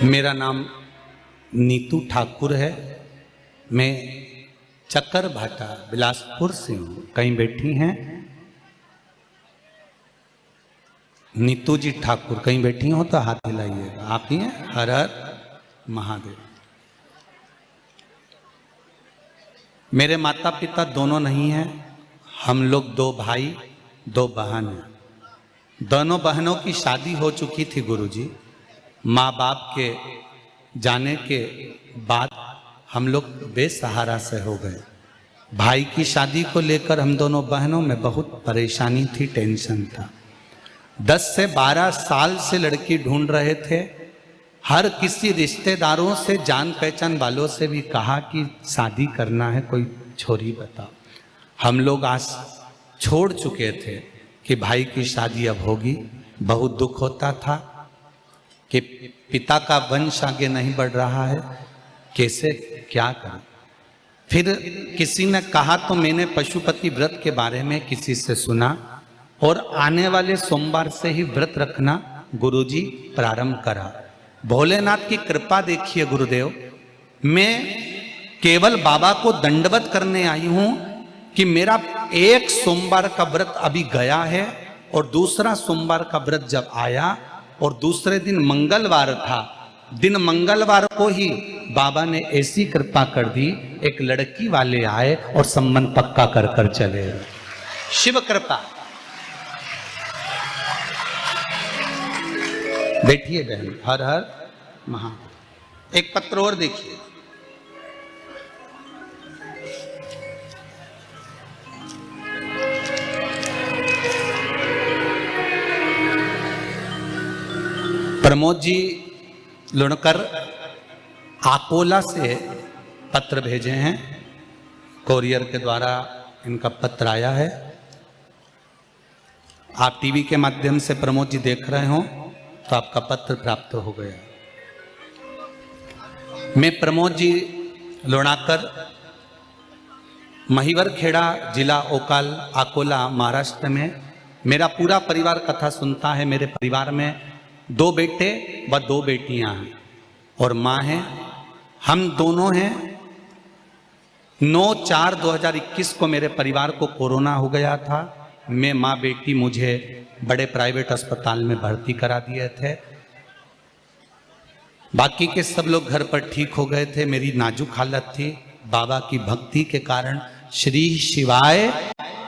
मेरा नाम नीतू ठाकुर है। मैं चक्कर भाटा बिलासपुर से हूँ। कहीं बैठी हैं नीतू जी ठाकुर? कहीं बैठी हो तो हाथ हिलाइएगा। आप ही हैं? हर हर महादेव। मेरे माता पिता दोनों नहीं हैं। हम लोग दो भाई दो बहन हैं। दोनों बहनों की शादी हो चुकी थी गुरुजी। माँ बाप के जाने के बाद हम लोग बेसहारा से हो गए। भाई की शादी को लेकर हम दोनों बहनों में बहुत परेशानी थी, टेंशन था। 10 से 12 साल से लड़की ढूंढ रहे थे। हर किसी रिश्तेदारों से, जान पहचान वालों से भी कहा कि शादी करना है, कोई छोरी बताओ। हम लोग आज छोड़ चुके थे कि भाई की शादी अब होगी। बहुत दुख होता था कि पिता का वंश आगे नहीं बढ़ रहा है, कैसे क्या करें। फिर किसी ने कहा तो मैंने पशुपति व्रत के बारे में किसी से सुना और आने वाले सोमवार से ही व्रत रखना गुरुजी प्रारंभ करा। भोलेनाथ की कृपा देखिए गुरुदेव। मैं केवल बाबा को दंडवत करने आई हूं कि मेरा एक सोमवार का व्रत अभी गया है और दूसरा सोमवार का व्रत जब आया और दूसरे दिन मंगलवार था, दिन मंगलवार को ही बाबा ने ऐसी कृपा कर दी, एक लड़की वाले आए और संबंध पक्का कर कर चले। शिव कृपा। बैठिए बहन, हर हर महादेव। एक पत्र और देखिए। प्रमोद जी लुणकर अकोला से पत्र भेजे हैं। कोरियर के द्वारा इनका पत्र आया है। आप टीवी के माध्यम से प्रमोद जी देख रहे हो तो आपका पत्र प्राप्त हो गया। मैं प्रमोद जी लुणाकर, महिवर खेड़ा जिला ओकाल अकोला महाराष्ट्र में। मेरा पूरा परिवार कथा सुनता है। मेरे परिवार में 2 बेटे व 2 बेटियां हैं और माँ है। हम दोनों हैं। 9/4/2021 को मेरे परिवार को कोरोना हो गया था। मैं माँ बेटी मुझे बड़े प्राइवेट अस्पताल में भर्ती करा दिए थे। बाकी के सब लोग घर पर ठीक हो गए थे। मेरी नाजुक हालत थी। बाबा की भक्ति के कारण, श्री शिवाय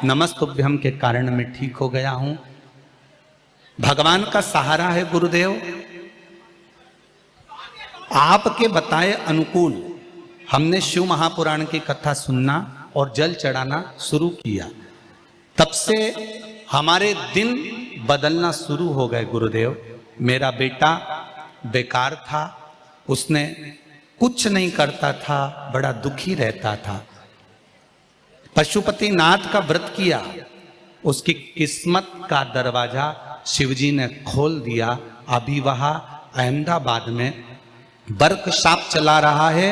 नमस्तुभ्यम के कारण मैं ठीक हो गया हूं। भगवान का सहारा है गुरुदेव। आपके बताए अनुकूल हमने शिव महापुराण की कथा सुनना और जल चढ़ाना शुरू किया। तब से हमारे दिन बदलना शुरू हो गए गुरुदेव। मेरा बेटा बेकार था, उसने कुछ नहीं करता था, बड़ा दुखी रहता था। पशुपति नाथ का व्रत किया, उसकी किस्मत का दरवाजा शिवजी ने खोल दिया। अभी वह अहमदाबाद में वर्कशॉप चला रहा है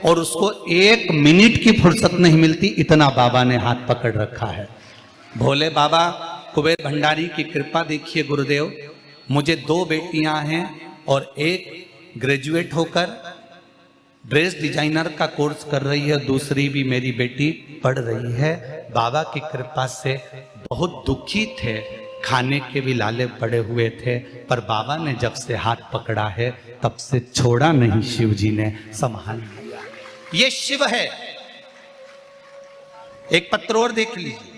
और उसको 1 मिनट की फुर्सत नहीं मिलती, इतना बाबा ने हाथ पकड़ रखा है। भोले बाबा कुबेर भंडारी की कृपा देखिए गुरुदेव। मुझे 2 बेटियां हैं और एक ग्रेजुएट होकर ड्रेस डिजाइनर का कोर्स कर रही है, दूसरी भी मेरी बेटी पढ़ रही है। बाबा की कृपा से बहुत दुखी थे, खाने के भी लाले पड़े हुए थे, पर बाबा ने जब से हाथ पकड़ा है तब से छोड़ा नहीं। शिव जी ने संभाल लिया। ये शिव है। एक पत्र और देख लीजिए।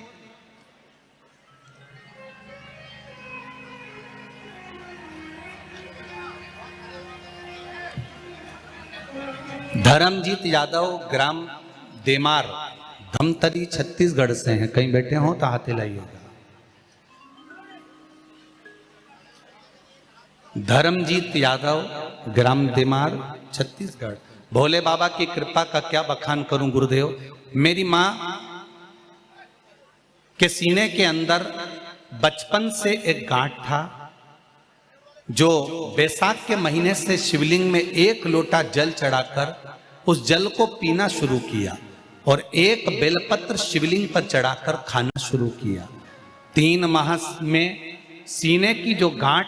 धर्मजीत यादव, ग्राम देमार, धमतरी, छत्तीसगढ़ से हैं। कहीं बैठे हो तो हाथ हिलाइएगा। धर्मजीत यादव, ग्राम देमार, छत्तीसगढ़। भोले बाबा की कृपा का क्या बखान करूं गुरुदेव। मेरी मां के सीने के अंदर बचपन से एक गांठ था, जो बैसाख के महीने से शिवलिंग में 1 लोटा जल चढ़ाकर उस जल को पीना शुरू किया और 1 बेलपत्र शिवलिंग पर चढ़ाकर खाना शुरू किया। 3 माह में सीने की जो गांठ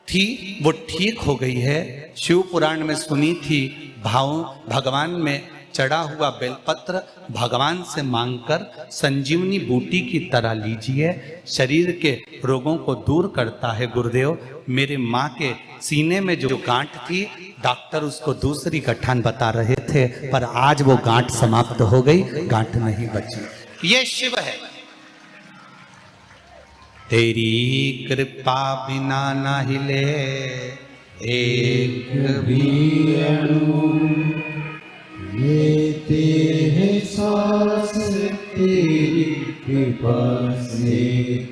थी वो ठीक हो गई है। शिव पुराण में सुनी थी, भाव भगवान में चढ़ा हुआ बेलपत्र भगवान से मांगकर संजीवनी बूटी की तरह लीजिए, शरीर के रोगों को दूर करता है। गुरुदेव, मेरे माँ के सीने में जो गांठ थी, डॉक्टर उसको दूसरी गठान बता रहे थे, पर आज वो गांठ समाप्त हो गई, गांठ नहीं बची। ये शिव है। तेरी कृपा बिना ना हिले एक भी अणु, लेते हैं सांस तेरी कृपा से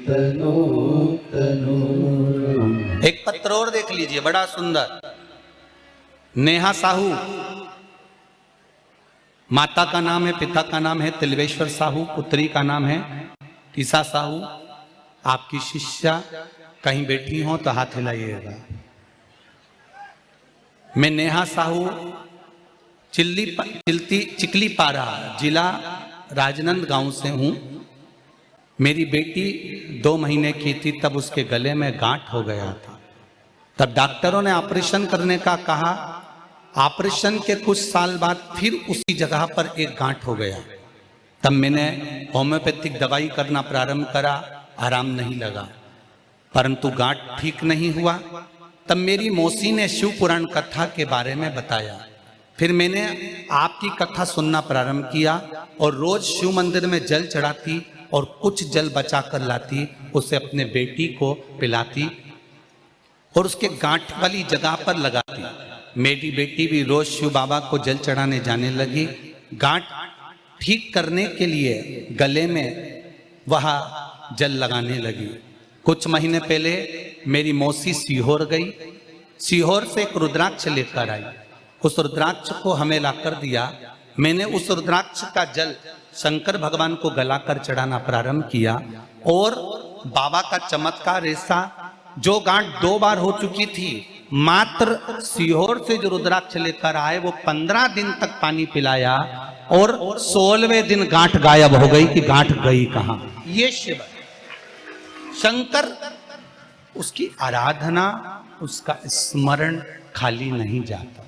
तनो तनो। एक पत्र और देख लीजिए, बड़ा सुंदर। नेहा साहू, माता का नाम है, पिता का नाम है तिलवेश्वर साहू, पुत्री का नाम है टीसा साहू। आपकी शिष्या कहीं बैठी हो तो हाथ हिलाइएगा। मैं नेहा साहू, चिकली पारा, जिला राजनांदगांव से हूं। मेरी बेटी 2 महीने की थी, तब उसके गले में गांठ हो गया था। तब डॉक्टरों ने ऑपरेशन करने का कहा। ऑपरेशन के कुछ साल बाद फिर उसी जगह पर एक गांठ हो गया। तब मैंने होम्योपैथिक दवाई करना प्रारंभ करा, आराम नहीं लगा, परंतु गांठ ठीक नहीं हुआ। तब मेरी मौसी ने शिव पुराण कथा के बारे में बताया। फिर मैंने आपकी कथा सुनना प्रारंभ किया और रोज शिव मंदिर में जल चढ़ाती और कुछ जल बचा कर लाती, उसे अपने बेटी को पिलाती और उसके गांठ वाली जगह पर लगाती। मेरी बेटी भी रोज शिव बाबा को जल चढ़ाने जाने लगी। गांठ ठीक करने के लिए गले में वह जल लगाने लगी। कुछ महीने पहले मेरी मौसी सीहोर गई। सीहोर से एक रुद्राक्ष लेकर आई। उस रुद्राक्ष को हमें लाकर दिया। मैंने उस रुद्राक्ष का जल शंकर भगवान को गलाकर चढ़ाना प्रारंभ किया और बाबा का चमत्कार ऐसा, जो गांठ 2 बार हो चुकी थी, मात्र सीहोर से जो रुद्राक्ष लेकर आए वो 15 दिन तक पानी पिलाया और 16वें दिन गांठ गायब हो गई कि गांठ गई कहां। ये शिव है। शंकर, उसकी आराधना, उसका स्मरण खाली नहीं जाता।